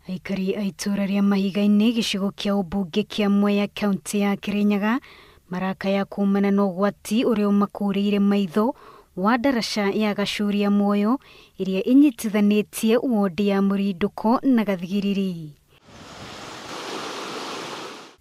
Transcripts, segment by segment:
Aikari a itura ria Mahiga-ini gicigo kia ubunge kia Mwea kaunti ya Kirinyaga marakaya kumana na ugwati uria umakuriire maitho wa ndaraca ya Gacuria Muoyo iria inyitithanitie wodi ya Murinduko na Gathigiriri.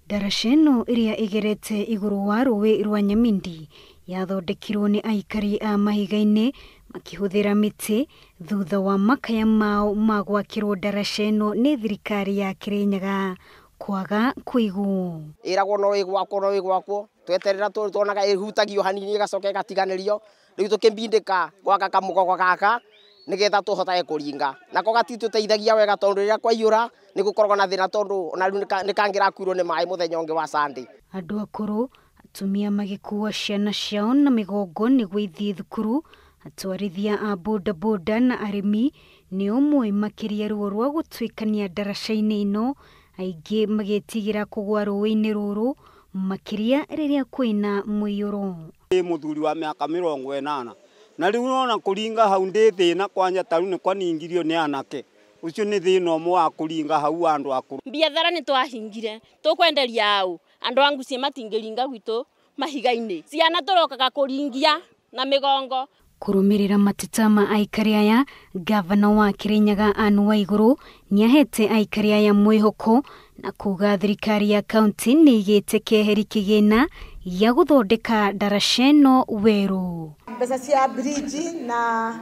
Ndaraca ino iria igerete iguru wa ruwi rwa Nyamindi yathondekirwo ni aikari a Mahiga-ini makihuthira miti thutha wa makaya mao magwakirwo ndaraca ino ni thirikari ya Kirinyaga kwaga kuigwo. Iragwo no igwakwo tweterera tuonaga ihutagio hanini igacoka igatiganirio riu tukimbindika gwaka kamugogo gaka nigetha tuhotage kuringa nako gatituteithagia wega tondu riria kwaiyura nigukorwo na thina tondu ona riu nikangira kwirwo ni mai muthenya ungi wa Sunday. Andu akuru atumia magikuwa ciana ciao na migongo niguo ithie thukuru, atwarithia a bodaboda na arimi ni umwe makiria ruo rwa gutwikania ndaraca-ini ino, aingi magetigira kugwa ruwi-ini ruru makiria riria kwina muiyuro. Muthuri wa miaka 80 na riu nona kuringa hau ndi thina kwanja taru ni kwaningirio ni anake ucio ni thina umwe wa kuringa hau andu akuru. Biathara ni twahingire tukwenderia au andu angu cie matingiringa gwitu Mahiga-ini ciana turokaga kuringia na migongo. Kurumirira mateta ma aikari aya, gavana wa Kirinyaga Anne Waiguru niahete aikari aya mwihoko na kuga thirikari ya kaunti ni igite keheri kigina ya guthondeka ndaraca ino weru. Pesa cia bridge na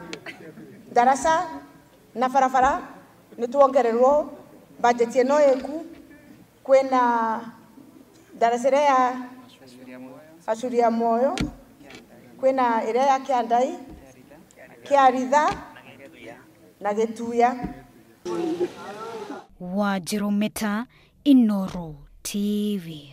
ndaraca na barabara ni tuongererwo budget ino yeku kwina ndaraca ya Gacuria Muoyo kwina ire ya Kiandai Kiaritha na Gituya. Wanjiru Meta, Inooro TV.